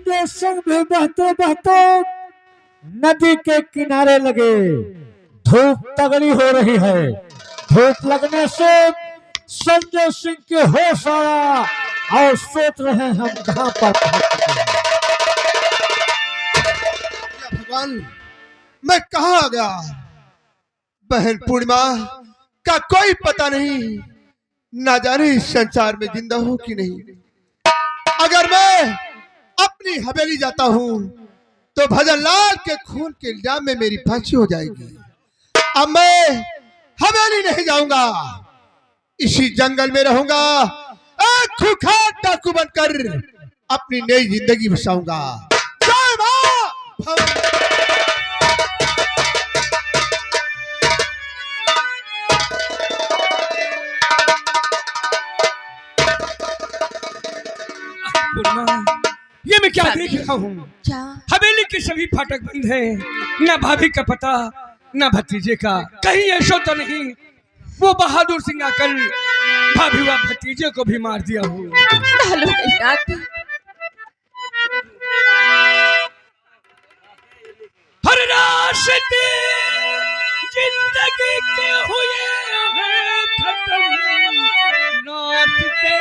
के संग भी बहते बहते नदी के किनारे लगे। धूप तगड़ी हो रही है। धूप लगने से संजय सिंह के होश आया और सोच रहे हैं हम कहां पर पहुंच चुके हैं। भगवान, मैं कहां आ गया? बहन पूर्णिमा का कोई पता नहीं, ना जाने इस संसार में जिंदा हो कि नहीं। अगर मैं अपनी हवेली जाता हूं तो भजन लाल के खून के इल्जाम में मेरी फांसी हो जाएगी। अब मैं हवेली नहीं जाऊंगा, इसी जंगल में रहूंगा, एक खुखार डाकू बनकर अपनी नई जिंदगी बसाऊंगा। जय मां। ये मैं क्या देख रहा हूँ? हवेली के सभी फाटक बंद हैं, न भाभी का पता न भतीजे का। कहीं ऐसा तो नहीं वो बहादुर सिंह आकर भाभी व भतीजे को भी मार दिया हो? हर रास्ते जिंदगी के हुए हैं खत्म, रास्ते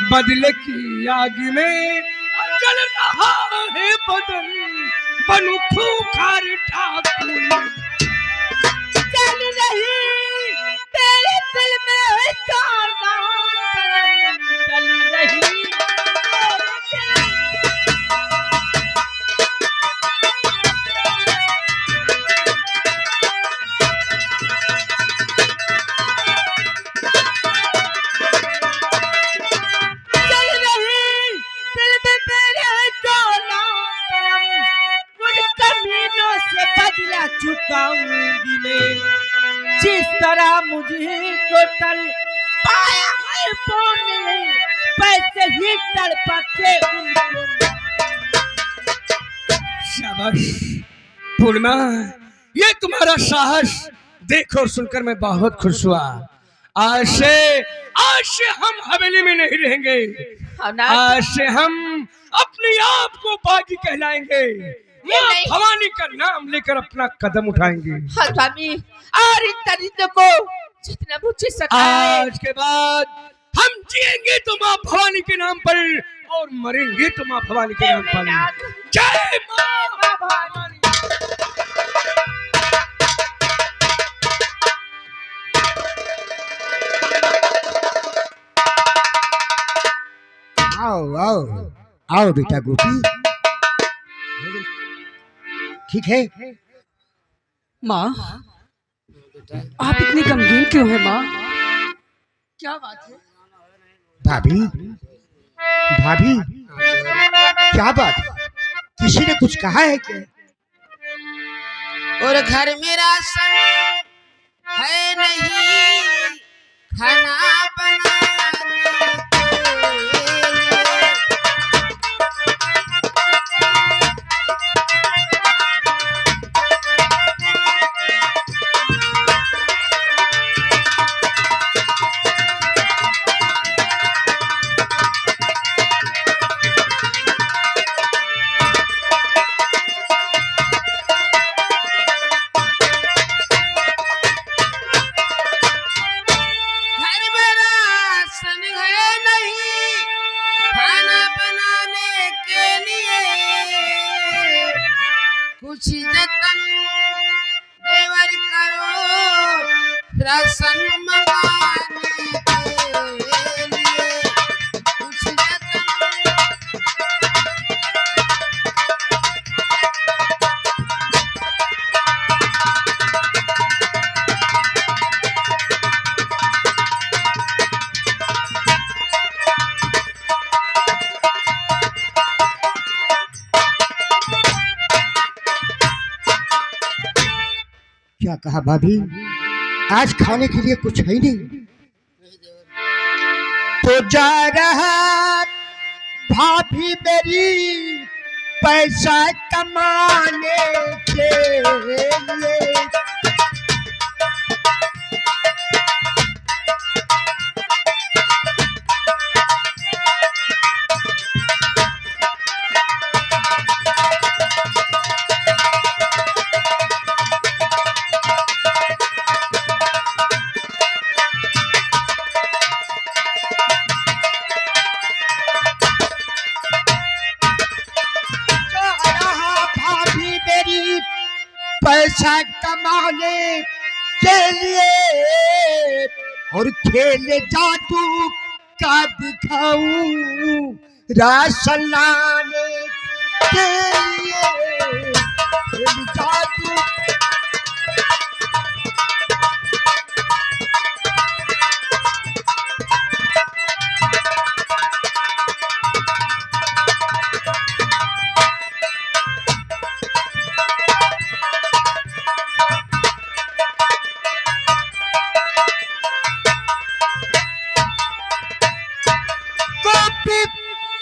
बदले की आग में जल रहा है बदन, बनू खूंखार ठाकुर। चल रही तेरे दिल में चांदा, चल रही चुकाऊंगी मैं, जिस तरह मुझे को तल पाया है पोने, पैसे ही तड़पा के उनको। शाबाश पूर्णिमा, ये तुम्हारा साहस देख और सुनकर मैं बहुत खुश हुआ। आज से हम हवेली में नहीं रहेंगे, आज से हम अपने आप को बागी कहलाएंगे, भवानी का नाम लेकर अपना कदम उठाएंगे। हाँ स्वामी, और इन तरीकों को जितना मुझे आज के बाद हम जिएंगे तो माँ भवानी के नाम पर और मरेंगे तो माँ भवानी के नाम पर। जय माँ भवानी। आओ आओ आओ बेटा गोपी, ठीक है? माँ, आप इतनी गमगीन क्यों हैं माँ? क्या बात है? भाभी भाभी, क्या बात है? किसी ने कुछ कहा है क्या? और घर में राशन है नहीं, खाना बनाने कुछ जतन देवर करो, राशन मंगाने के लिए कुछ जतन। क्या कहा भाभी? आज खाने के लिए कुछ है नहीं? तो जा रहा भाभी मेरी पैसा कमाने के लिए। पैसा कमाने के लिए और खेल जादू का दिखाऊं राशन लाने के लिए। खेल जादू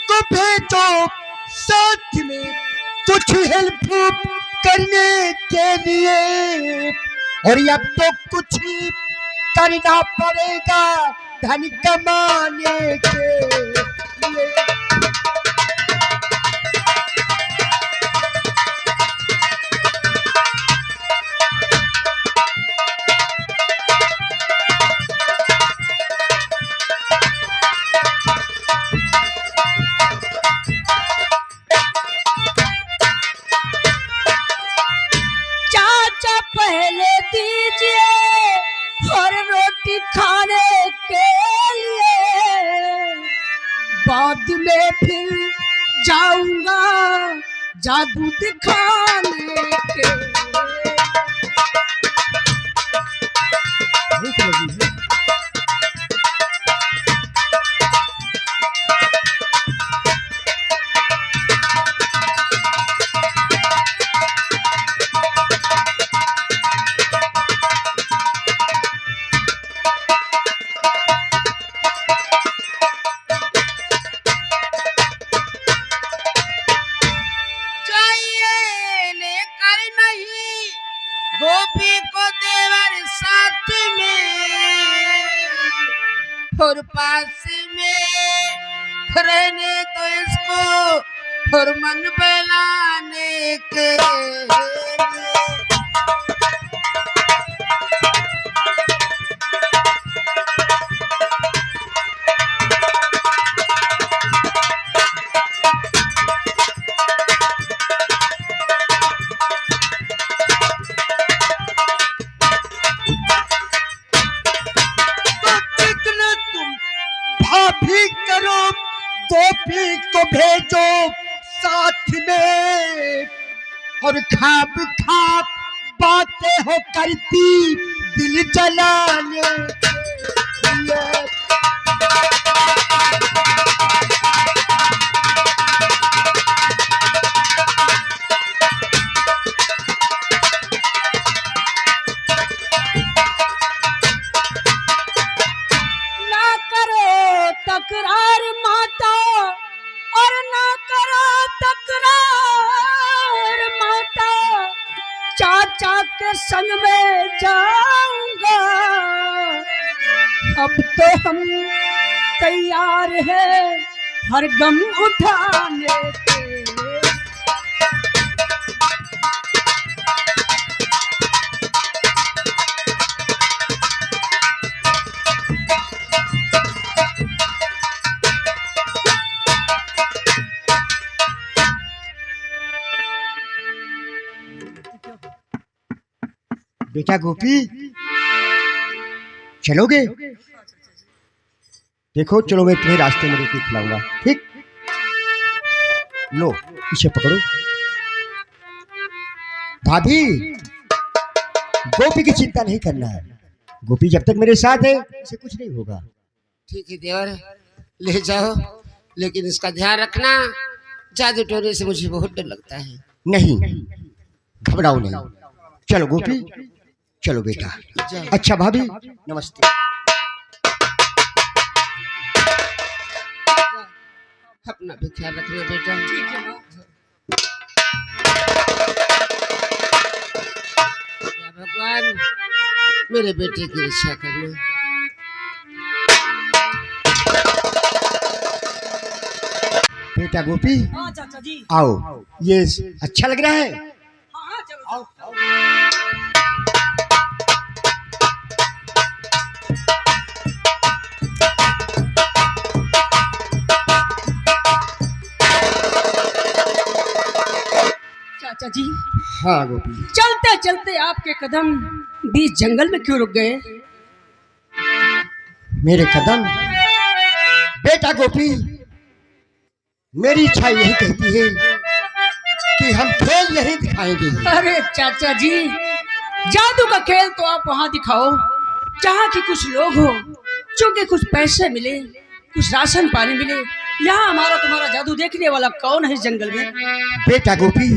को भेजो साथ में कुछ हेल्प करने के लिए। और अब तो कुछ करना पड़ेगा धन कमाने के लिए। पहले दीजिए और रोटी खाने के लिए, बाद में फिर जाऊंगा जादू दिखाने के लिए। गोपी को देवर साथ में और पास में रहने तो इसको और मन बहलाने के लिए। भाभी करो गोपी को भेजो साथ में और खाब खाब बातें हो करती दिल जलाने के लिए। तकरार माता और ना करो तकरार माता, चाचा के संग में जाऊंगा। अब तो हम तैयार हैं हर गम उठाने के। बेटा गोपी चलोगे? देखो चलो मैं तुम्हें रास्ते में रोटी खिलाऊंगा, ठीक? लो इसे पकड़ो। भाभी गोपी की चिंता नहीं करना है, गोपी जब तक मेरे साथ है इसे कुछ नहीं होगा। ठीक है देवर, ले जाओ, लेकिन इसका ध्यान रखना, जादू टोने से मुझे बहुत डर लगता है। नहीं घबराओ नहीं, चलो गोपी चलो बेटा। अच्छा भाभी नमस्ते। अपना भी ख्याल रखना बेटा। ठीक है माँ। या भगवान मेरे बेटे की रक्षा करना। बेटा गोपी, हाँ चाचा जी। आओ, ये अच्छा लग रहा है। हाँ हाँ चलो आओ। चाचा जी, हाँ गोपी, चलते चलते आपके कदम बीच जंगल में क्यों रुक गए? मेरे कदम। बेटा गोपी, मेरी इच्छा यही कहती है कि हम खेल यही दिखाएंगे। अरे चाचा जी, जादू का खेल तो आप वहाँ दिखाओ जहाँ की कुछ लोग हो, चूंकि कुछ पैसे मिले, कुछ राशन पानी मिले। यहाँ हमारा तुम्हारा जादू देखने वाला कौन है इस जंगल में? बेटा गोपी,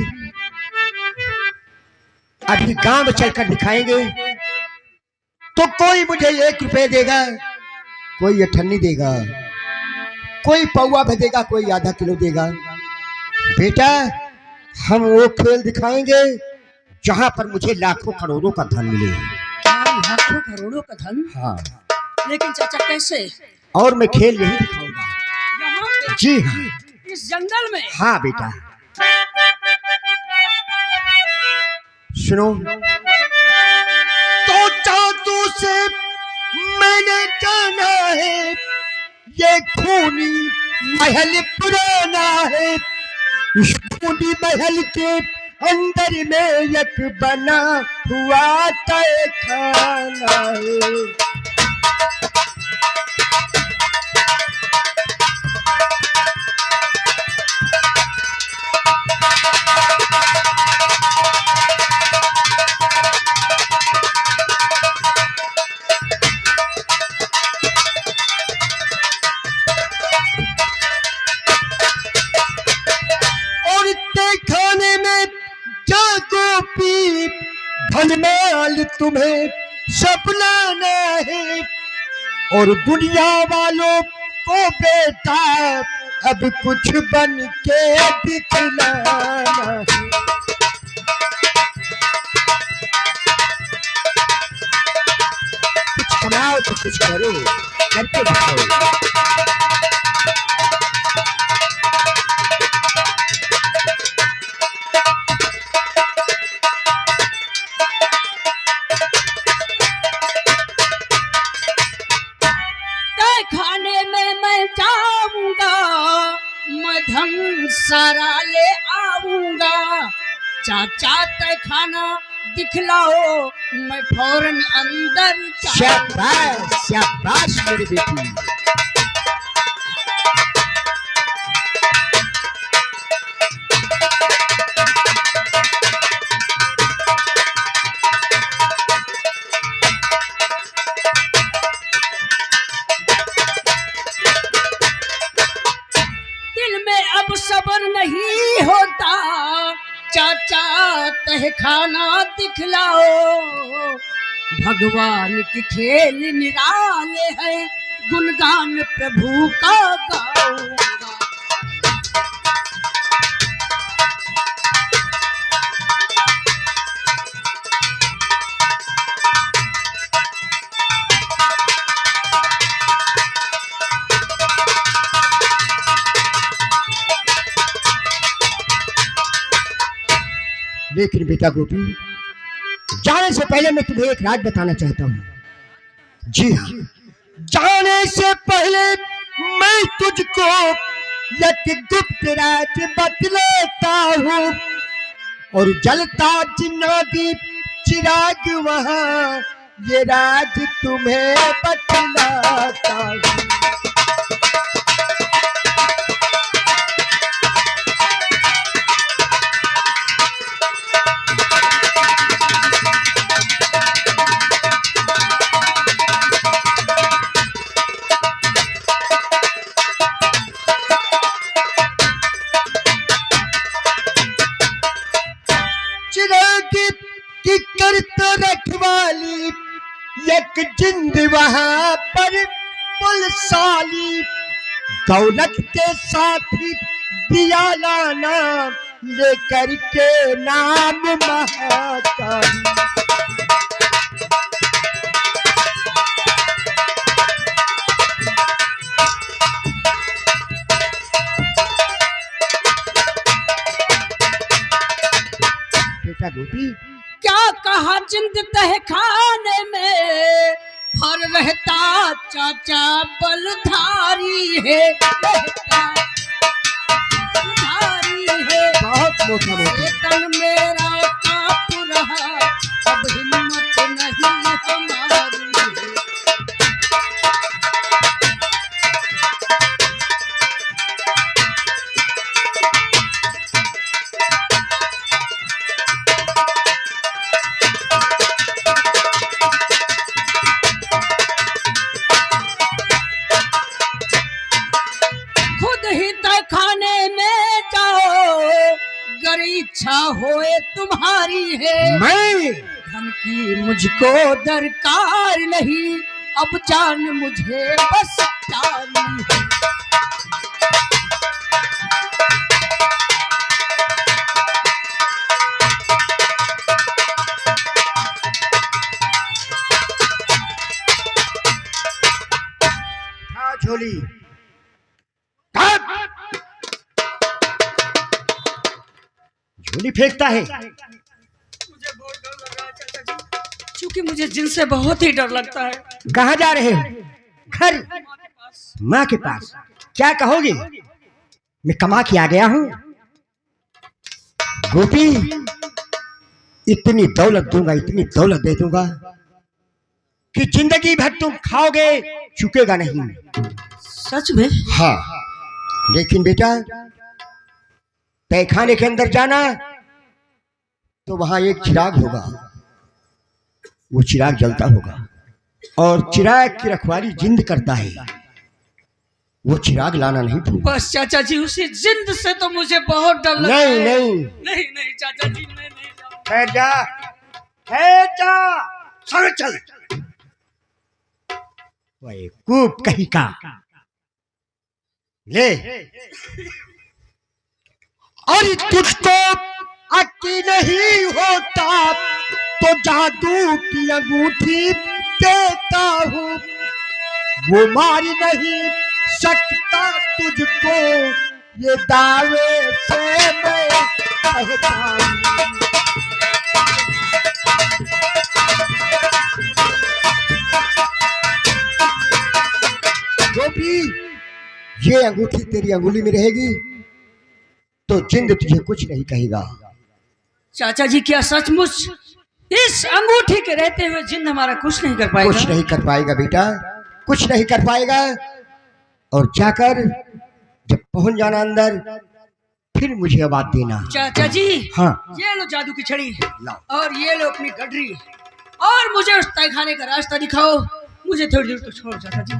अभी गांव में चलकर दिखाएंगे तो कोई मुझे 1 रुपए देगा, कोई 98 देगा, कोई पौवा भेजेगा, कोई आधा किलो देगा। बेटा, हम वो खेल दिखाएंगे जहां पर मुझे लाखों करोड़ों का धन मिले। क्या लाखों करोड़ों का धन? हाँ, लेकिन चाचा कैसे? और मैं खेल यही दिखाऊंगा। यहाँ पे, जी हाँ, इस जंगल में? हाँ बेटा, सुनो। तो जादू से मैंने जाना है, ये खूनी महल पुराना है। इस खूनी महल के अंदर में एक बना हुआ तय खाना है। और इतने खाने में जागो पी, धनमाल तुम्हें सब लाना है। और दुनिया वालों को बेटा अब कुछ बन के दिखलाना है। कुछ कमाओ तो कुछ करो, करके दिखाओ। तय खाने में मैं जाऊंगा, मैं धन सारा ले आऊंगा। चाचा तय खाना दिखलाओ, मैं फौरन अंदर जाऊंगा। शाबाश शाबाश मेरी बेटी। दिल में अब सब्र नहीं होता, चाचा तहखाना दिखलाओ। भगवान की खेल निराले है, गुणगान प्रभु का गाऊंगा। लेकिन बेटा गोपी, जाने से पहले मैं तुम्हें एक राज बताना चाहता हूँ। जी हाँ, जाने से पहले मैं तुझको एक गुप्त राज बतलाता हूँ। और जलता जिन्नागी चिराग वहाँ, ये राज तुम्हें बतलाता हूँ। चिराग की करता रखवाली एक जिंद वहां पर पुलसाली। दौलत के साथ दिया लाना लेकर के नाम महाकाली। बेटा गोपी, क्या कहा जिंद तह खाने में हर रहता चाचा बलधारी है, रहता बलधारी है। बहुत मोटा मोटा तन मेरा कांप रहा, अब हिम्मत नहीं हमारी है। खुद ही तय खाने में जाओ, गर इच्छा होए तुम्हारी है। मैं धन की मुझको दरकार नहीं, अब जान मुझे बस प्यारी है। था झोली झोली फेंकता है। मुझे बहुत डर लग रहा है चाचा जी, क्योंकि मुझे जिनसे बहुत ही डर लगता है। कहाँ जा रहे हो? घर, माँ के पास। क्या कहोगे? मैं कमा के आ गया हूँ। गोपी, इतनी दौलत दूंगा, इतनी दौलत दे दूंगा कि जिंदगी भर तुम खाओगे, चुकेगा नहीं। सच में? हाँ, लेकिन बेटा तहखाने के अंदर जाना तो वहां एक चिराग होगा, वो चिराग जलता होगा और चिराग की रखवाली जिंद करता है। वो चिराग लाना नहीं भूल। बस चाचा जी, उसी जिंद से तो मुझे बहुत डर लगता नहीं है। नहीं नहीं नहीं चाचा जी, मैं नहीं जाऊंगा। ठहर जा, ठहर जा, चल चल। वही कूप कहीं का ले। और तुझको अति नहीं होता तो जादू की अंगूठी देता हूँ, वो मार नहीं सकता तुझको, ये दावे से मैं कहता हूँ। गोपी, ये अंगूठी तेरी अंगुली में रहेगी तो जिंद तुझे कुछ नहीं कहेगा। चाचा जी, क्या सचमुच इस अंगूठी के रहते हुए जिंद हमारा कुछ नहीं कर पाएगा? कुछ नहीं कर पाएगा बेटा, कुछ नहीं कर पाएगा। और जाकर जब पहुंच जाना अंदर, फिर मुझे आवाज देना। चाचा जी, हाँ, ये लो जादू की छड़ी, लाओ। और ये लो अपनी गडरी, और मुझे उस तहखाने का रास्ता दिखाओ। मुझे थोड़ी देर तो छोड़ो चाचा जी।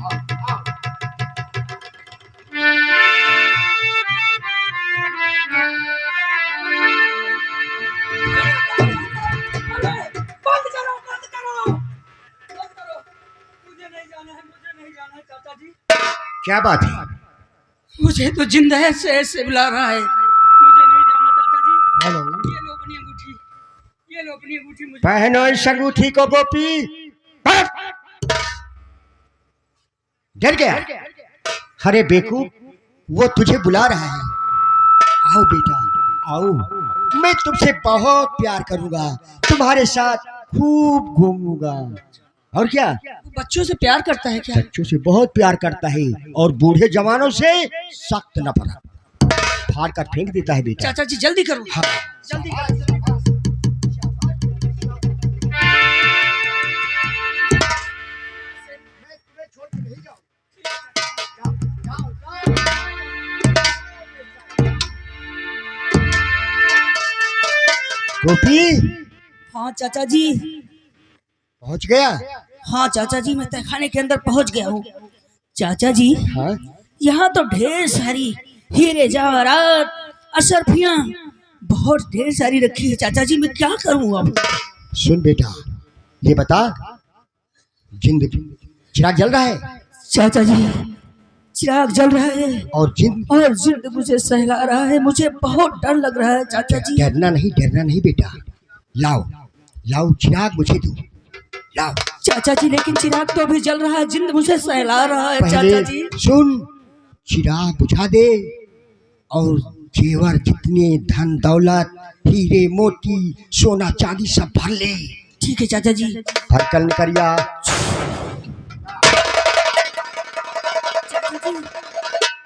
बंद करो, बंद करो, बंद करो। मुझे नहीं जाना है, मुझे नहीं जाना है चाचा जी। क्या बात है? मुझे तो जिंदा ऐसे ऐसे बुला रहा है। मुझे नहीं जाना चाचा जी। हेलो, ये लो अपनी अंगूठी, ये लो अपनी अंगूठी। मुझे पहनो इस अंगूठी को गोपी। डर गया? अरे बेकूफ, वो तुझे बुला रहा है। आओ बेटा, आओ, मैं तुमसे बहुत प्यार करूंगा, तुम्हारे साथ खूब घूमूंगा। और क्या? वो बच्चों से प्यार करता है क्या? बच्चों से बहुत प्यार करता है और बूढ़े जवानों से सख्त नफरत, फाड़ कर फेंक देता है बेटा। चाचा जी जल्दी करो। हाँ। जल्दी करो। गोपी, हाँ चाचा जी। पहुंच गया? हाँ चाचा जी, मैं तहखाने के अंदर पहुंच गया हूँ। चाचा जी, हाँ, यहाँ तो ढेर सारी हीरे जवाहरात अशर्फियाँ बहुत ढेर सारी रखी है। चाचा जी, मैं क्या करूँ अब? सुन बेटा, ये बता, जिंद चिराग जल रहा है? चाचा जी, चिराग जल रहा है और जिंद मुझे सहला रहा है। मुझे बहुत डर लग रहा है चाचा जी। डरना नहीं बेटा। लाओ लाओ चिराग मुझे दो, लाओ। चाचा जी लेकिन चिराग तो अभी जल रहा है, जिंद मुझे सहला रहा है चाचा पहले जी। सुन, चिराग बुझा दे और जेवर जितने धन दौलत हीरे मोती सोना चांदी सब भर ले। ठीक है चाचा जी। भरकल करिया।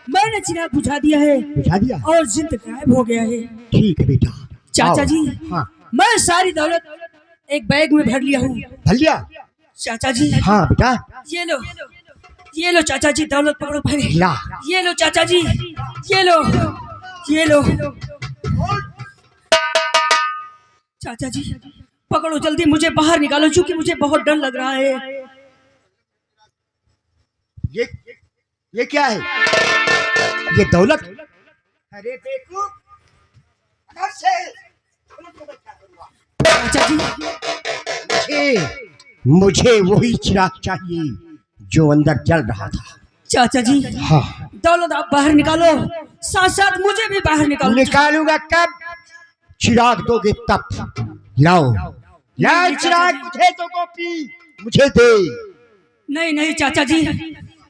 मैंने चिराग बुझा दिया है बुझा दिया और जिंद गायब हो गया है। ठीक है बेटा। चाचा आओ। जी हाँ मैं सारी दौलत एक बैग में भर लिया हूँ। भर लिया। चाचा जी हाँ बेटा ये लो चाचा जी, दौलत पकड़ो पहले। ला। ये लो चाचा जी, ये लो चाचा जी, पकड़ो जल्दी, मुझे बाहर निकालो क्योंकि मुझे बहुत डर लग रहा है। ये क्या है? ये दौलत? अरे बेवकूफ, अंदर से। चाचा जी मुझे वही चिराग चाहिए जो अंदर जल रहा था। चाचा जी हाँ दौलत आप बाहर निकालो, साथ साथ मुझे भी बाहर निकालो। निकालूंगा कब? चिराग दोगे तब। लाओ लाओ चिराग, मुझे दो गोपी, मुझे दे। नहीं चाचा जी,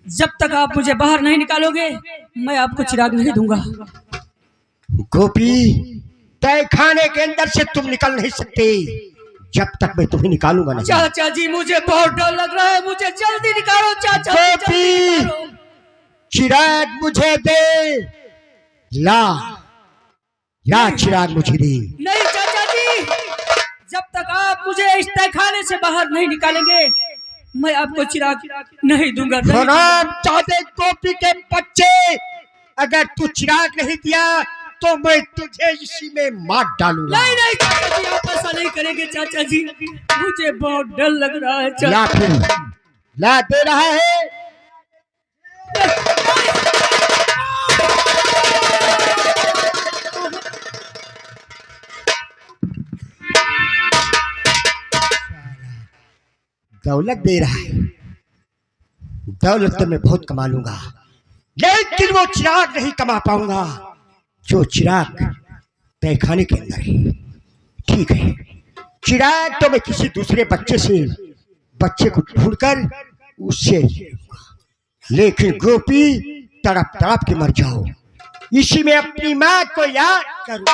जब तक आप मुझे बाहर नहीं निकालोगे मैं आपको चिराग नहीं दूंगा। गोपी, तय खाने के अंदर से तुम निकल नहीं सकते जब तक मैं तुम्हें निकालूंगा नहीं। चाचा जी मुझे बहुत डर लग रहा है, मुझे जल्दी निकालो चाचा जी, जल्दी गोपी, निकालो। चिराग मुझे दे। ला चिराग मुझे दे। नहीं चाचा जी, जब तक आप मुझे इस तहखाने से बाहर नहीं निकालेंगे मैं आपको चिराग नहीं दूंगा। प्रणाम चाहते गोपी के बच्चे, अगर तू चिराग नहीं दिया तो मैं तुझे इसी में मार डालूंगा। नहीं चाचा जी, आप ऐसा नहीं करेंगे चाचा जी, मुझे बहुत डर लग रहा है चाचा। ला फिर, ला दे रहा है। दौलत दे रहा है, दौलत तो मैं बहुत कमा लूंगा, लेकिन वो चिराग नहीं कमा पाऊंगा जो चिराग तहखाने के अंदर है। ठीक है, चिराग तो मैं किसी दूसरे बच्चे को ढूंढकर उससे ले लूंगा, लेकिन गोपी तड़प तड़प के मर जाओ, इसी में अपनी माँ को याद करूं।